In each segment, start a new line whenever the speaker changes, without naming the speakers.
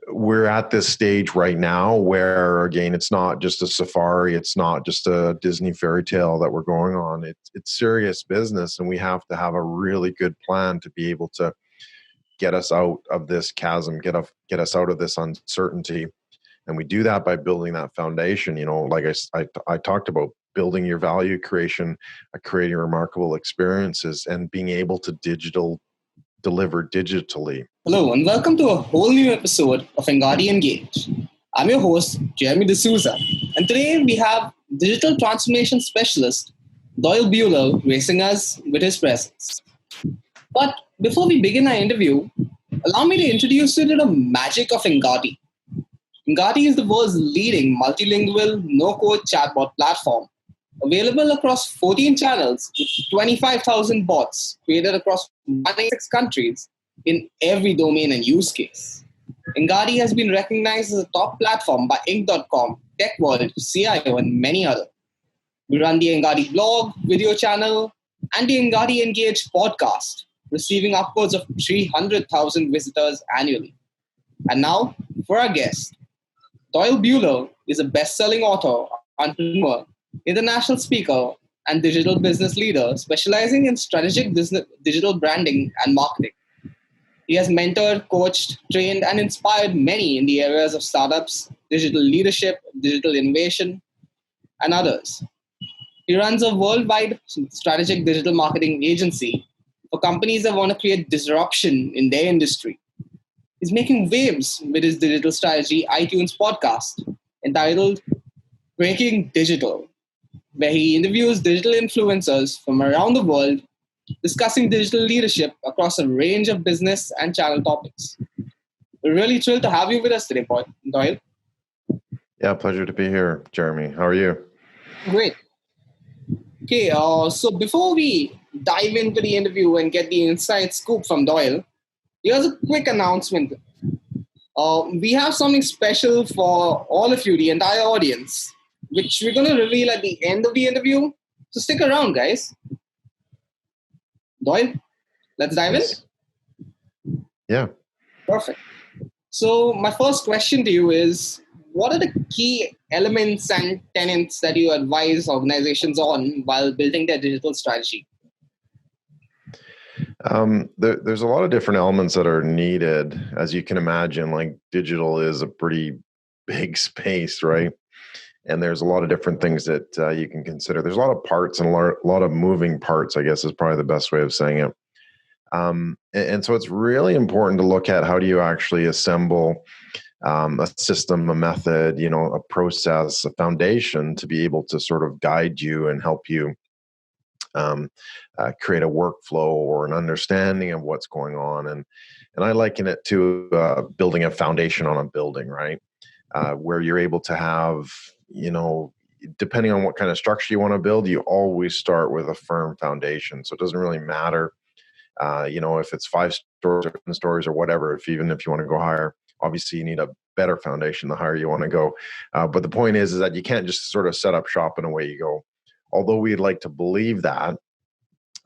we're at this stage right now where, again, it's not just a safari, it's not just a Disney fairy tale that we're going on. It's serious business, and we have to have a really good plan to be able to get us out of this chasm, get us out of this uncertainty. And we do that by building that foundation. Like I talked about, building your value creation, creating remarkable experiences, and being able to deliver digitally.
Hello, and welcome to a whole new episode of Engati Engage. I'm your host, Jeremy D'Souza, and today we have digital transformation specialist Doyle Buehler gracing us with his presence. But before we begin our interview, allow me to introduce you to the magic of Engati. Engati is the world's leading multilingual, no-code chatbot platform, available across 14 channels with 25,000 bots created across 186 countries in every domain and use case. Engati has been recognized as a top platform by Inc.com, TechWorld, CIO, and many others. We run the Engati blog, video channel, and the Engati Engage podcast, receiving upwards of 300,000 visitors annually. And now, for our guest. Doyle Buehler is a best-selling author, entrepreneur, international speaker, and digital business leader specializing in strategic digital branding and marketing. He has mentored, coached, trained, and inspired many in the areas of startups, digital leadership, digital innovation, and others. He runs a worldwide strategic digital marketing agency for companies that want to create disruption in their industry. He's making waves with his digital strategy iTunes podcast entitled Breaking Digital, where he interviews digital influencers from around the world discussing digital leadership across a range of business and channel topics. We're really thrilled to have you with us today, Doyle.
Yeah, pleasure to be here, Jeremy. How are you?
Great. Okay, so before we dive into the interview and get the inside scoop from Doyle, here's a quick announcement. We have something special for all of you, the entire audience, which we're going to reveal at the end of the interview. So stick around, guys. Doyle, let's dive in?
Yeah.
Perfect. So my first question to you is, what are the key elements and tenets that you advise organizations on while building their digital strategy?
There's a lot of different elements that are needed. As you can imagine, like digital is a pretty big space, right? And there's a lot of different things that you can consider. There's a lot of parts and a lot of moving parts, I guess is probably the best way of saying it. And so it's really important to look at how do you actually assemble a system, a method, a process, a foundation to be able to sort of guide you and help you create a workflow or an understanding of what's going on. And I liken it to building a foundation on a building, right? Where you're able to have, depending on what kind of structure you want to build, you always start with a firm foundation. So it doesn't really matter, if it's 5 stories or 10 stories or whatever, even if you want to go higher, obviously you need a better foundation the higher you want to go. But the point is that you can't just sort of set up shop and away you go. Although we'd like to believe that,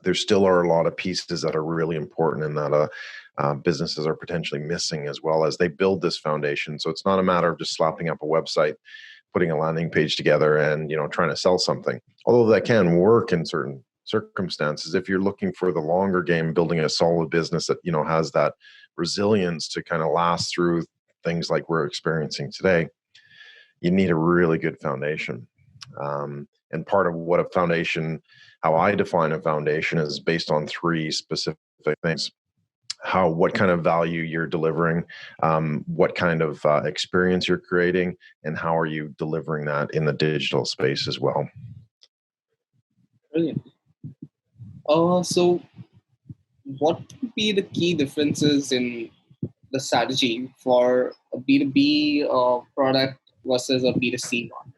there still are a lot of pieces that are really important and that businesses are potentially missing as well as they build this foundation. So it's not a matter of just slapping up a website, putting a landing page together and, trying to sell something. Although that can work in certain circumstances. If you're looking for the longer game, building a solid business that, has that resilience to kind of last through things like we're experiencing today, you need a really good foundation. And part of what a foundation, how I define a foundation, is based on 3 specific things. What kind of value you're delivering, what kind of experience you're creating, and how are you delivering that in the digital space as well.
Brilliant. So what would be the key differences in the strategy for a B2B product versus a B2C one?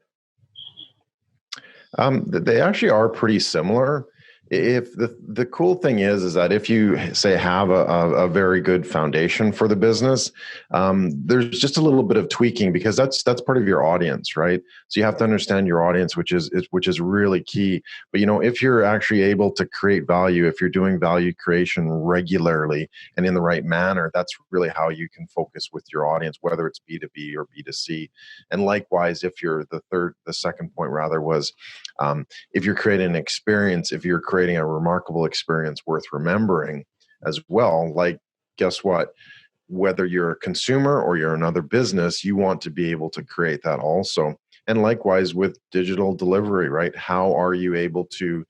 They actually are pretty similar If the cool thing is that if you say have a very good foundation for the business, there's just a little bit of tweaking because that's part of your audience, right? So you have to understand your audience, which is really key. But if you're actually able to create value, if you're doing value creation regularly and in the right manner, that's really how you can focus with your audience, whether it's B2B or B2C. And likewise, if you're the second point rather was, if you're creating an experience, if you're creating a remarkable experience worth remembering as well, like, guess what? Whether you're a consumer or you're another business, you want to be able to create that also. And likewise with digital delivery, right? How are you able to,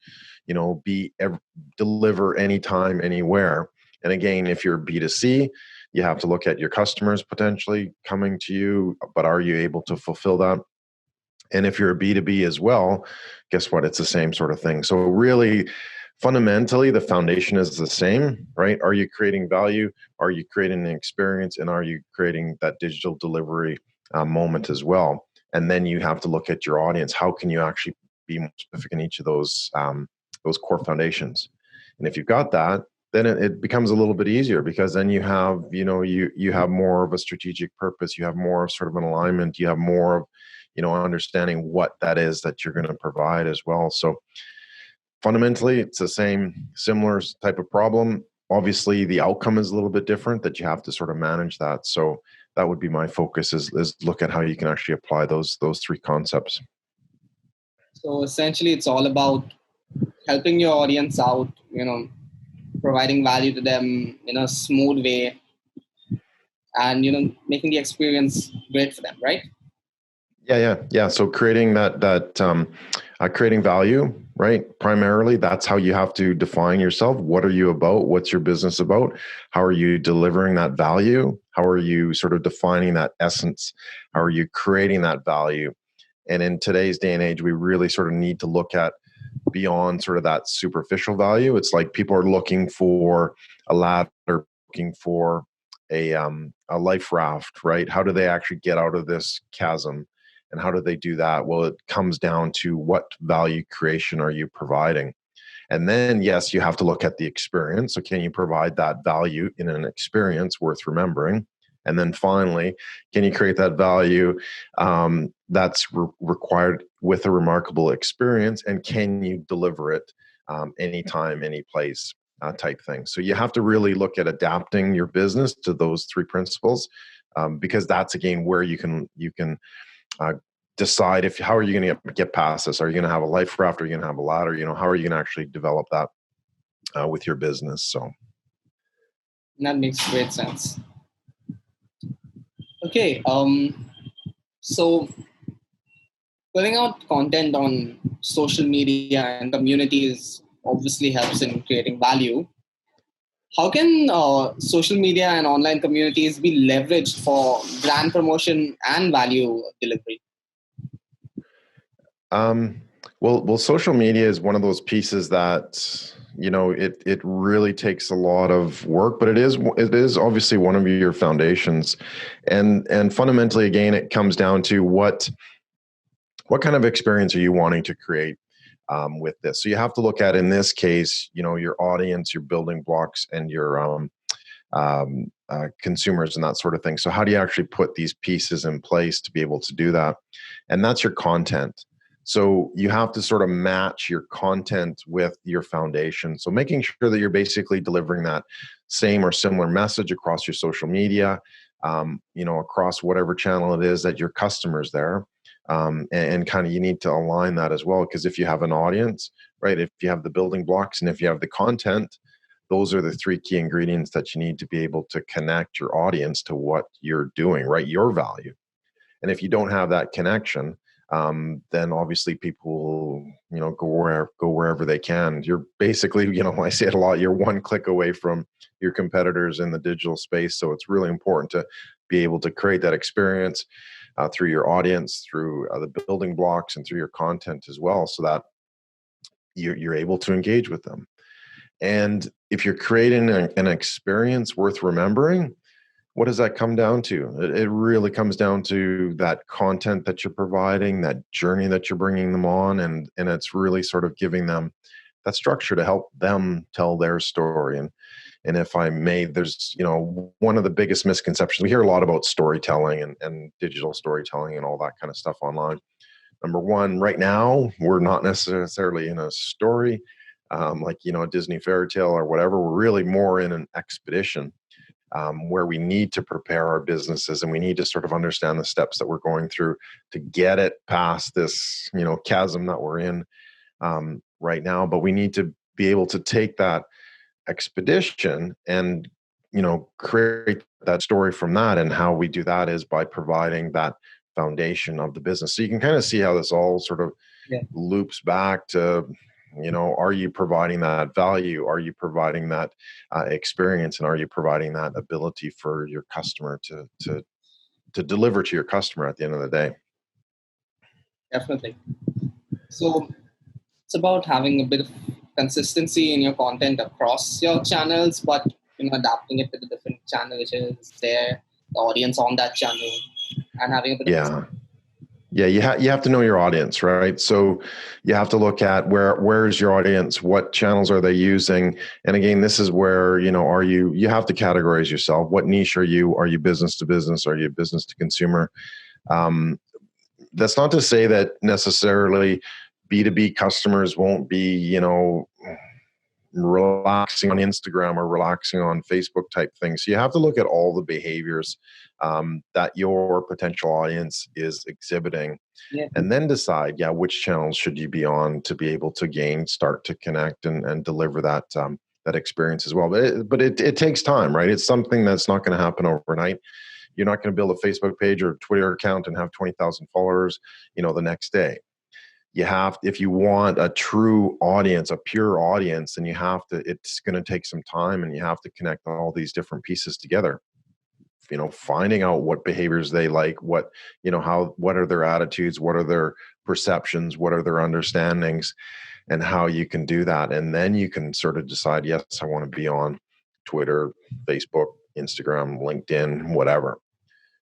deliver anytime, anywhere? And again, if you're B2C, you have to look at your customers potentially coming to you, but are you able to fulfill that? And if you're a B2B as well, guess what? It's the same sort of thing. So really, fundamentally, the foundation is the same, right? Are you creating value? Are you creating an experience? And are you creating that digital delivery moment as well? And then you have to look at your audience. How can you actually be more specific in each of those core foundations? And if you've got that, then it becomes a little bit easier because then you have, you have more of a strategic purpose. You have more of sort of an alignment. You have more of, understanding what that is that you're going to provide as well. So fundamentally, it's the similar type of problem. Obviously, the outcome is a little bit different that you have to sort of manage that. So that would be my focus is look at how you can actually apply those three concepts.
So essentially, it's all about helping your audience out, providing value to them in a smooth way and, making the experience great for them, right?
Yeah. So creating creating value, right? Primarily, that's how you have to define yourself. What are you about? What's your business about? How are you delivering that value? How are you sort of defining that essence? How are you creating that value? And in today's day and age, we really sort of need to look at beyond sort of that superficial value. It's like people are looking for a ladder, looking for a life raft, right? How do they actually get out of this chasm? And how do they do that? Well, it comes down to what value creation are you providing? And then, yes, you have to look at the experience. So can you provide that value in an experience worth remembering? And then finally, can you create that value that's required with a remarkable experience? And can you deliver it anytime, any place type thing? So you have to really look at adapting your business to those three principles because that's, again, where you can decide how are you going to get past this? Are you going to have a life raft? Are you going to have a ladder? How are you going to actually develop that with your business? So
that makes great sense. Okay, so putting out content on social media and communities obviously helps in creating value. How can social media and online communities be leveraged for brand promotion and value delivery?
Well, social media is one of those pieces that it really takes a lot of work, but it is obviously one of your foundations, and fundamentally, again, it comes down to what kind of experience are you wanting to create with this. So you have to look at, in this case, your audience, your building blocks, and your consumers and that sort of thing. So how do you actually put these pieces in place to be able to do that? And that's your content. So you have to sort of match your content with your foundation. So making sure that you're basically delivering that same or similar message across your social media, across whatever channel it is that your customers there. And kind of you need to align that as well. Because if you have an audience, right, if you have the building blocks and if you have the content, those are the three key ingredients that you need to be able to connect your audience to what you're doing, right? Your value. And if you don't have that connection, then obviously people will, go wherever they can. You're basically, I say it a lot, you're one click away from your competitors in the digital space. So it's really important to be able to create that experience through your audience, through the building blocks, and through your content as well, so that you're able to engage with them. And if you're creating an experience worth remembering, what does that come down to? It really comes down to that content that you're providing, that journey that you're bringing them on, and it's really sort of giving them that structure to help them tell their story. And if I may, there's, one of the biggest misconceptions. We hear a lot about storytelling and digital storytelling and all that kind of stuff online. Number one, right now, we're not necessarily in a story like, a Disney fairy tale or whatever. We're really more in an expedition where we need to prepare our businesses, and we need to sort of understand the steps that we're going through to get it past this, chasm that we're in right now. But we need to be able to take that expedition and, create that story from that. And how we do that is by providing that foundation of the business. So you can kind of see how this all sort of loops back to, are you providing that value? Are you providing that experience? And are you providing that ability for your customer to deliver to your customer at the end of the day?
Definitely. So it's about having a bit of consistency in your content across your channels, but adapting it to the different channel which is there, the audience on that channel, and having a bit of
Yeah, you have to know your audience, right? So you have to look at where's your audience, what channels are they using, and again, this is where you have to categorize yourself. What niche are you? Are you business to business? Are you business to consumer? That's not to say that necessarily B2B customers won't be relaxing on Instagram or relaxing on Facebook type things. So you have to look at all the behaviors that your potential audience is exhibiting, and then decide, which channels should you be on to be able to start to connect and deliver that that experience as well. But it takes time, right? It's something that's not going to happen overnight. You're not going to build a Facebook page or Twitter account and have 20,000 followers, the next day. If you want a true audience, a pure audience, then it's going to take some time, and you have to connect all these different pieces together. Finding out what behaviors they like, what are their attitudes, what are their perceptions, what are their understandings, and how you can do that. And then you can sort of decide, yes, I want to be on Twitter, Facebook, Instagram, LinkedIn, whatever.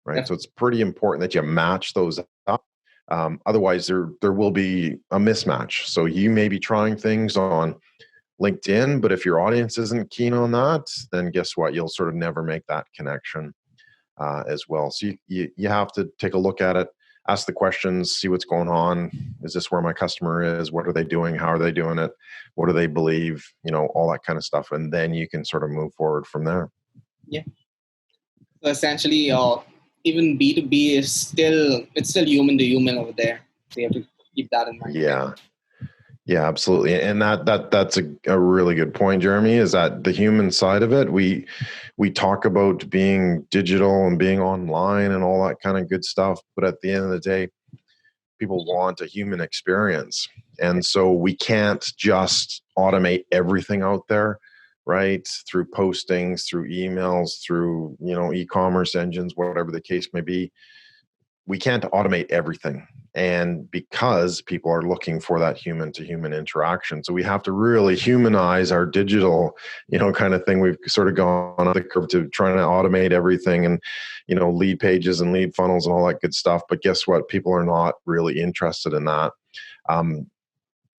Right. Yeah. So it's pretty important that you match those up. Otherwise, there will be a mismatch. So you may be trying things on LinkedIn, but if your audience isn't keen on that, then guess what? You'll sort of never make that connection as well. So you have to take a look at it, ask the questions, see what's going on. Is this where my customer is? What are they doing? How are they doing it? What do they believe? All that kind of stuff. And then you can sort of move forward from there.
Yeah. So essentially, even B2B is still human to human over there. So you have to keep that in mind.
Yeah, absolutely. And that's a really good point, Jeremy, is that the human side of it, we talk about being digital and being online and all that kind of good stuff. But at the end of the day, people want a human experience. And so we can't just automate everything out there, right? Through postings, through emails, through, e-commerce engines, whatever the case may be. We can't automate everything. And because people are looking for that human to human interaction. So we have to really humanize our digital, kind of thing. We've sort of gone on the curve to trying to automate everything and, lead pages and lead funnels and all that good stuff. But guess what? People are not really interested in that.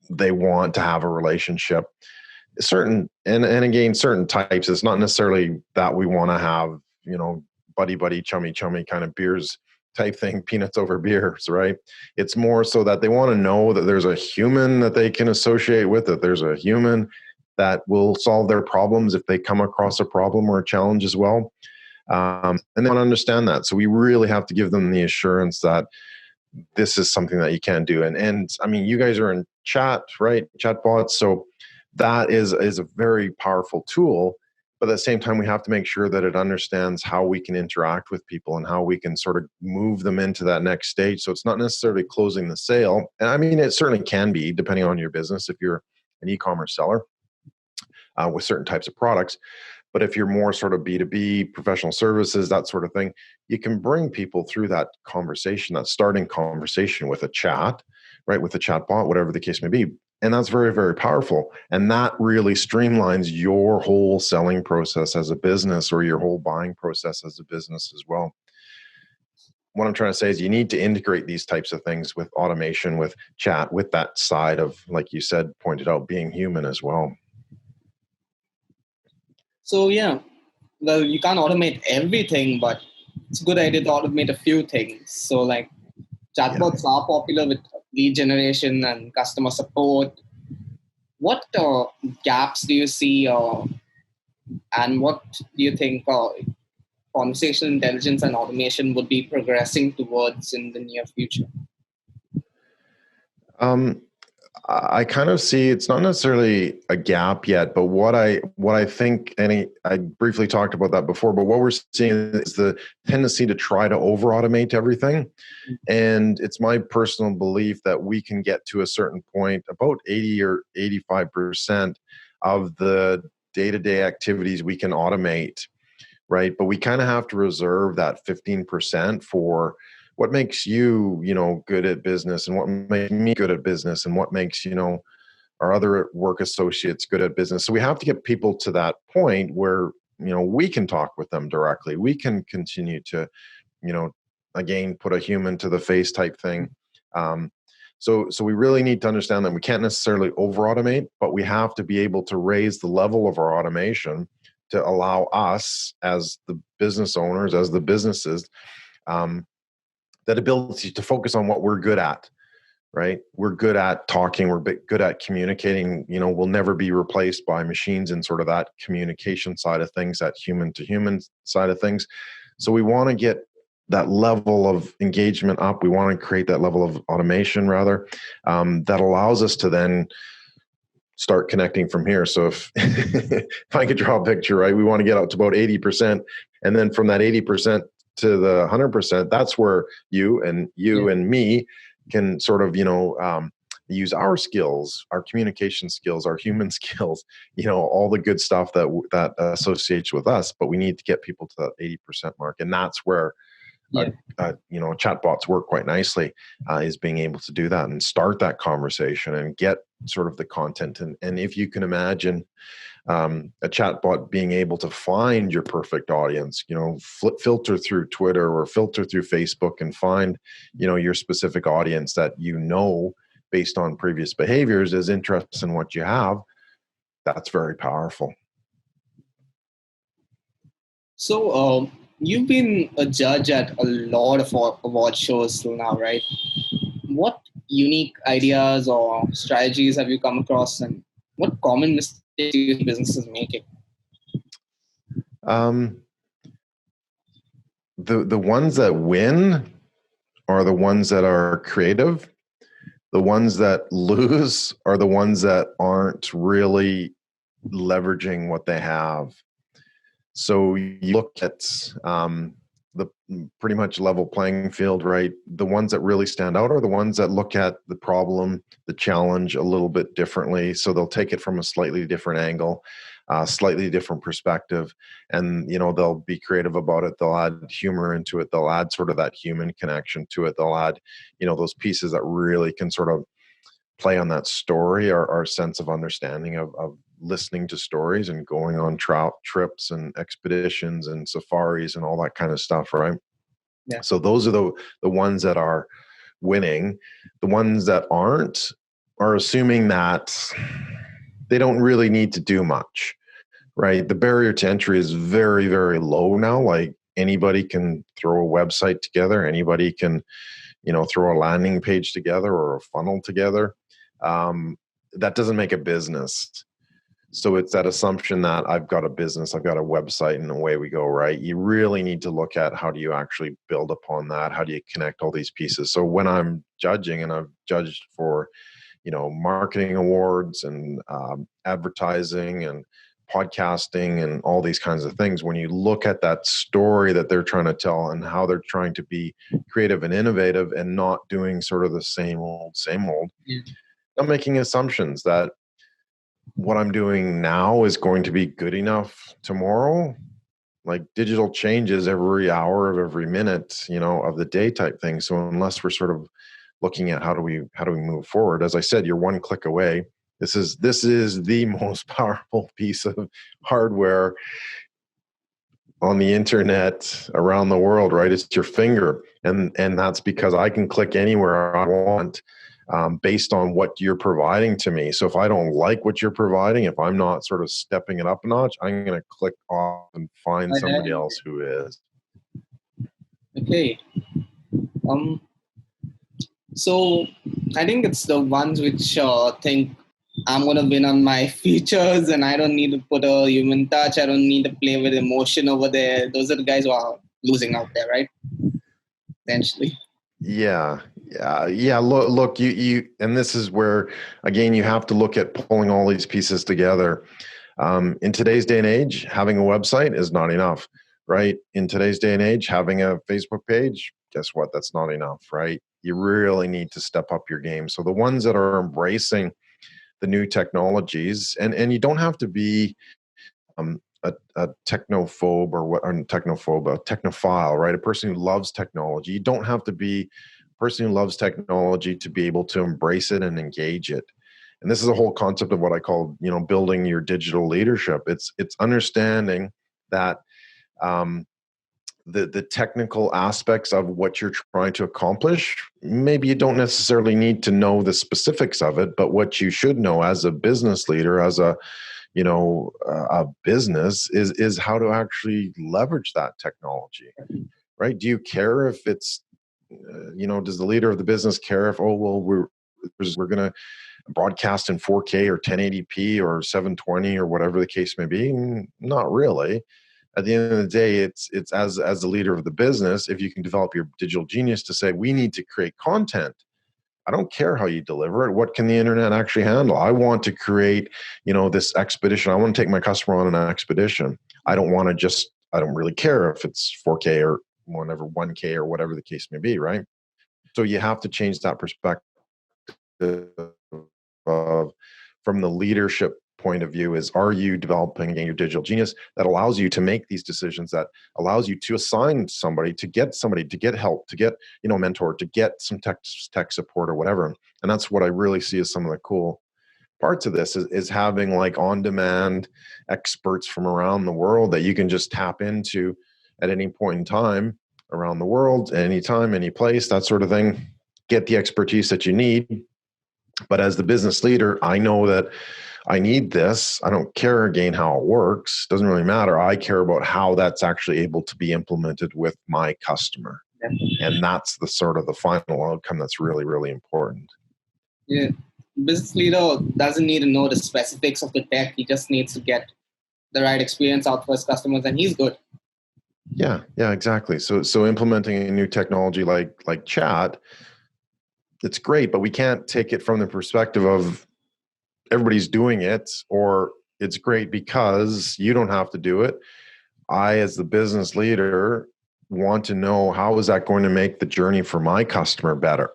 They want to have a relationship. Certain types. It's not necessarily that we want to have, buddy, chummy kind of beers type thing, peanuts over beers, right? It's more so that they want to know that there's a human that they can associate with, that there's a human that will solve their problems if they come across a problem or a challenge as well. And they want to understand that. So we really have to give them the assurance that this is something that you can do. And I mean, you guys are in chat, right? Chatbots. So that is a very powerful tool. But at the same time, we have to make sure that it understands how we can interact with people and how we can sort of move them into that next stage. So it's not necessarily closing the sale. And I mean, it certainly can be, depending on your business, if you're an e-commerce seller with certain types of products. But if you're more sort of B2B, professional services, that sort of thing, you can bring people through that conversation, that starting conversation with a chat, right? With a chatbot, whatever the case may be. And that's very, very powerful. And that really streamlines your whole selling process as a business, or your whole buying process as a business as well. what I'm trying to say is you need to integrate these types of things with automation, with chat, with that side of, like you said, pointed out, being human as well.
So yeah, well, you can't automate everything, but it's a good idea to automate a few things. So like
Yeah.
chatbots are popular with lead generation and customer support. What gaps do you see, and what do you think conversational intelligence and automation would be progressing towards in the near future?
Um, I kind of see it's not necessarily a gap yet, but what I think, and I briefly talked about that before, but what we're seeing is the tendency to try to over automate everything. And it's my personal belief that we can get to a certain point, about 80 or 85% of the day-to-day activities we can automate, right? But we kind of have to reserve that 15% for what makes you, good at business, and what makes me good at business, and what makes, our other work associates good at business. So we have to get people to that point where, we can talk with them directly. We can continue to, again, put a human to the face type thing. So we really need to understand that we can't necessarily over automate, but we have to be able to raise the level of our automation to allow us as the business owners, as the businesses, that ability to focus on what we're good at, right? We're good at talking. We're good at communicating. We'll never be replaced by machines in sort of that communication side of things, that human to human side of things. So we want to get that level of engagement up. We want to create that level of automation, rather, that allows us to then start connecting from here. So if if I could draw a picture, right, we want to get out to about 80%, and then from that 80% to the 100%, that's where you and me can sort of use our skills, our communication skills, our human skills, all the good stuff that associates with us. But we need to get people to that 80% mark, and that's where chatbots work quite nicely, is being able to do that and start that conversation and get sort of the content. And if you can imagine a chatbot being able to find your perfect audience, filter through Twitter or filter through Facebook and find, your specific audience that, based on previous behaviors, is interested in what you have, that's very powerful.
So you've been a judge at a lot of award shows till now, right? What unique ideas or strategies have you come across, and what common mistakes do you think businesses making?
The ones that win are the ones that are creative. The ones that lose are the ones that aren't really leveraging what they have. So you look at the pretty much level playing field, right? The ones that really stand out are the ones that look at the problem, the challenge a little bit differently. So they'll take it from a slightly different angle, slightly different perspective, and they'll be creative about it. They'll add humor into it. They'll add sort of that human connection to it. They'll add those pieces that really can sort of play on that story, our sense of understanding of listening to stories and going on trips and expeditions and safaris and all that kind of stuff, right?
Yeah.
So those are the ones that are winning. The ones that aren't are assuming that they don't really need to do much, right? The barrier to entry is very, very low now. Like, anybody can throw a website together. Anybody can, throw a landing page together or a funnel together. That doesn't make a business. So it's that assumption that I've got a business, I've got a website, and away we go, right? You really need to look at how do you actually build upon that? How do you connect all these pieces? So when I'm judging, and I've judged for, marketing awards and advertising and podcasting and all these kinds of things, when you look at that story that they're trying to tell and how they're trying to be creative and innovative and not doing sort of the same old, I'm making assumptions that what I'm doing now is going to be good enough tomorrow. Like, digital changes every hour of every minute, of the day type thing. So unless we're sort of looking at how do we move forward, as I said, you're one click away. This is the most powerful piece of hardware on the internet around the world, right? It's your finger. And that's because I can click anywhere I want based on what you're providing to me. So if I don't like what you're providing, if I'm not sort of stepping it up a notch, I'm going to click off and find somebody else who is.
Okay. So I think it's the ones which think I'm going to win on my features and I don't need to put a human touch. I don't need to play with emotion over there. Those are the guys who are losing out there, right? Essentially.
Yeah. Look, you, and this is where, again, you have to look at pulling all these pieces together. In today's day and age, having a website is not enough, right? In today's day and age, having a Facebook page, guess what? That's not enough, right? You really need to step up your game. So the ones that are embracing the new technologies, and you don't have to be a technophobe or a technophile, right? A person who loves technology. You don't have to be a person who loves technology to be able to embrace it and engage it. And this is a whole concept of what I call, building your digital leadership. It's understanding that the technical aspects of what you're trying to accomplish, maybe you don't necessarily need to know the specifics of it, but what you should know as a business leader, as a business is how to actually leverage that technology, right? Do you care if it's, does the leader of the business care if, we're going to broadcast in 4K or 1080p or 720 or whatever the case may be? Not really. At the end of the day, it's as the leader of the business, if you can develop your digital genius to say, we need to create content. I don't care how you deliver it. What can the internet actually handle? I want to create, this expedition. I want to take my customer on an expedition. I don't really care if it's 4K or whatever, 1K or whatever the case may be, right? So you have to change that perspective from the leadership point of view is, are you developing, again, your digital genius that allows you to make these decisions, that allows you to assign somebody, to get help, to get, mentor, to get some tech support or whatever. And that's what I really see as some of the cool parts of this is having like on-demand experts from around the world that you can just tap into at any point in time around the world, anytime, any place, that sort of thing. Get the expertise that you need. But as the business leader, I know that I need this. I don't care, again, how it works. Doesn't really matter. I care about how that's actually able to be implemented with my customer. Yeah. And that's the sort of the final outcome that's really, really important.
Yeah. Business leader doesn't need to know the specifics of the tech. He just needs to get the right experience out for his customers and he's good.
Yeah, exactly. So implementing a new technology like chat, it's great, but we can't take it from the perspective of everybody's doing it, or it's great because you don't have to do it. I, as the business leader, want to know, how is that going to make the journey for my customer better?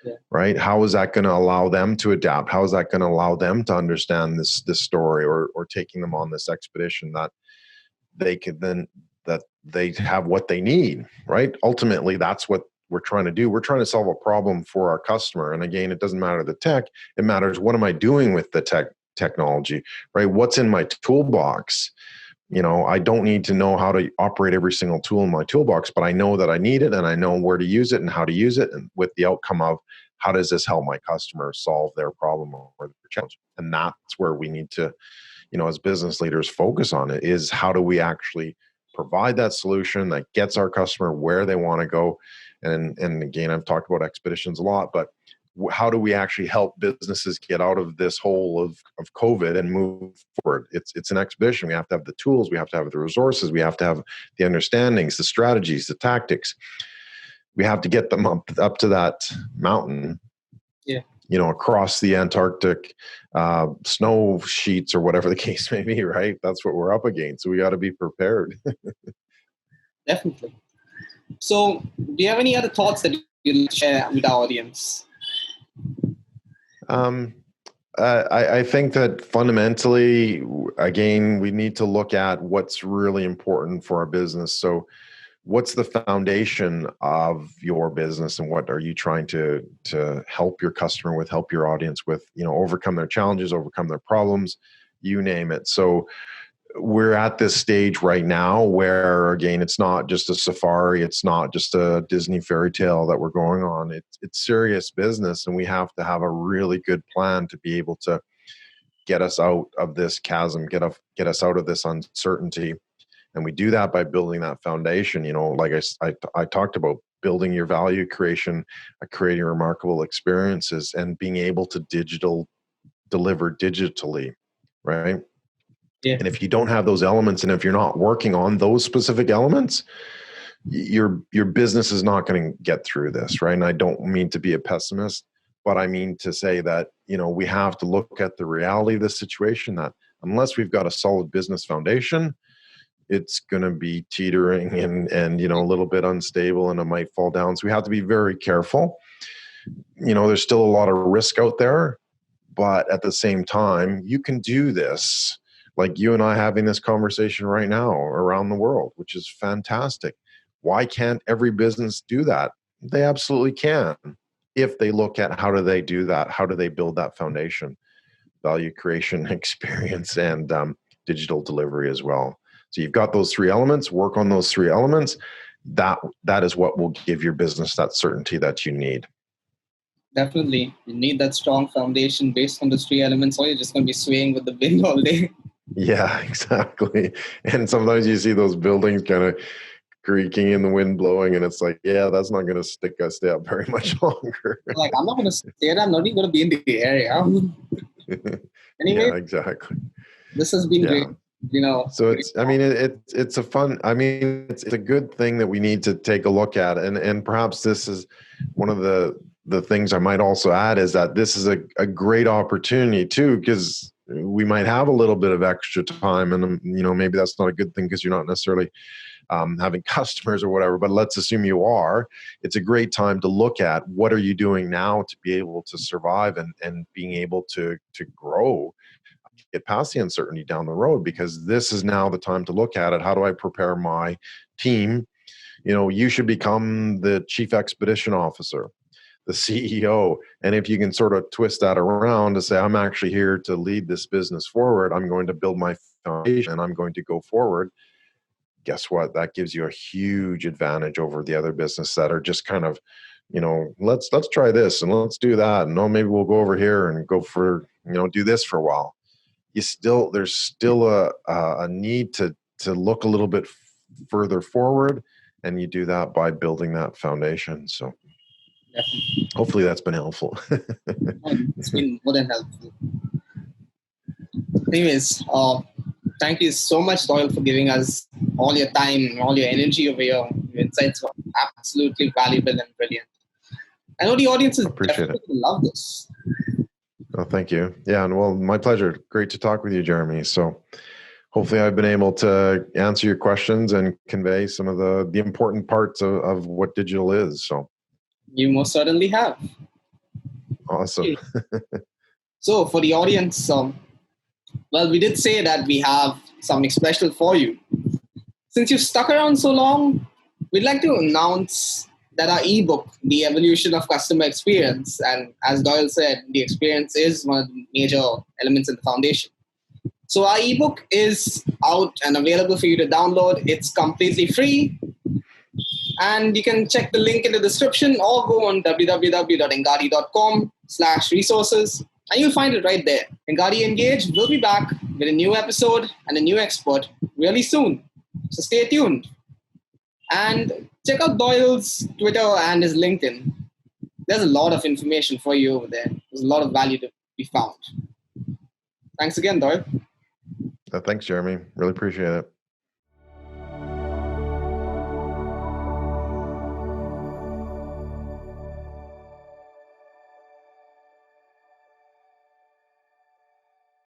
Yeah. Right? How is that going to allow them to adapt? How is that going to allow them to understand this story, or taking them on this expedition that they could then, that they have what they need, right? Ultimately, that's what we're trying to do. We're trying to solve a problem for our customer. And again, it doesn't matter the tech. It matters, what am I doing with the technology, right? What's in my toolbox? I don't need to know how to operate every single tool in my toolbox, but I know that I need it and I know where to use it and how to use it, and with the outcome of, how does this help my customer solve their problem or their challenge? And that's where we need to, as business leaders, focus on it, is how do we actually provide that solution that gets our customer where they want to go. And again, I've talked about expeditions a lot, but how do we actually help businesses get out of this hole of COVID and move forward? It's an expedition. We have to have the tools. We have to have the resources. We have to have the understandings, the strategies, the tactics. We have to get them up to that mountain. Yeah. Across the Antarctic snow sheets or whatever the case may be, right? That's what we're up against. So we got to be prepared.
Definitely. So do you have any other thoughts that you'd like to share with our audience?
I think that fundamentally, again, we need to look at what's really important for our business. So what's the foundation of your business, and what are you trying to help your customer with, help your audience with, overcome their challenges, overcome their problems, you name it. So we're at this stage right now where, again, it's not just a safari, it's not just a Disney fairy tale that we're going on. It's serious business, and we have to have a really good plan to be able to get us out of this chasm, get us out of this uncertainty. And we do that by building that foundation. Like I talked about, building your value creation, creating remarkable experiences, and being able to deliver digitally, right?
Yeah.
And if you don't have those elements, and if you're not working on those specific elements, your business is not going to get through this, right? And I don't mean to be a pessimist, but I mean to say that, we have to look at the reality of the situation, that unless we've got a solid business foundation, it's going to be teetering and a little bit unstable, and it might fall down. So we have to be very careful. There's still a lot of risk out there, but at the same time, you can do this, like you and I having this conversation right now around the world, which is fantastic. Why can't every business do that? They absolutely can, if they look at how do they do that? How do they build that foundation, value creation, experience, and digital delivery as well. So you've got those three elements, work on those three elements. That is what will give your business that certainty that you need.
Definitely. You need that strong foundation based on those three elements, or you're just going to be swaying with the wind all day.
Yeah, exactly. And sometimes you see those buildings kind of creaking in the wind blowing, and it's like, yeah, that's not going to stay up very much longer.
Like, I'm not going to stay there. I'm not even going to be in the area. Anyway,
yeah, exactly.
This has been great.
So it's a fun, it's a good thing that we need to take a look at. And perhaps this is one of the things I might also add, is that this is a great opportunity too, because we might have a little bit of extra time, and maybe that's not a good thing because you're not necessarily having customers or whatever, but let's assume you are. It's a great time to look at what are you doing now to be able to survive and being able to grow, get past the uncertainty down the road, because this is now the time to look at it. How do I prepare my team? You should become the chief expedition officer, the CEO. And if you can sort of twist that around to say, I'm actually here to lead this business forward, I'm going to build my foundation, and I'm going to go forward. Guess what? That gives you a huge advantage over the other business that are just kind of, let's try this and let's do that. And maybe we'll go over here and go for, do this for a while. There's still a need to look a little bit further forward, and you do that by building that foundation. So
Definitely.
Hopefully that's been helpful.
It's been more than helpful. Anyways, thank you so much, Doyle, for giving us all your time, all your energy over here. Your insights were absolutely valuable and brilliant. I know the audience is definitely going to love this.
Oh, thank you. Yeah, and well, my pleasure. Great to talk with you, Jeremy. So hopefully I've been able to answer your questions and convey some of the important parts of what digital is. So
you most certainly have.
Awesome.
So for the audience, well, we did say that we have something special for you. Since you've stuck around so long, we'd like to announce that our ebook, The Evolution of Customer Experience, and as Doyle said, the experience is one of the major elements in the foundation. So our ebook is out and available for you to download. It's completely free. And you can check the link in the description or go on www.engati.com/resources and you'll find it right there. Engati Engage will be back with a new episode and a new expert really soon. So stay tuned. And check out Doyle's Twitter and his LinkedIn. There's a lot of information for you over there. There's a lot of value to be found. Thanks again, Doyle.
Thanks, Jeremy. Really appreciate it.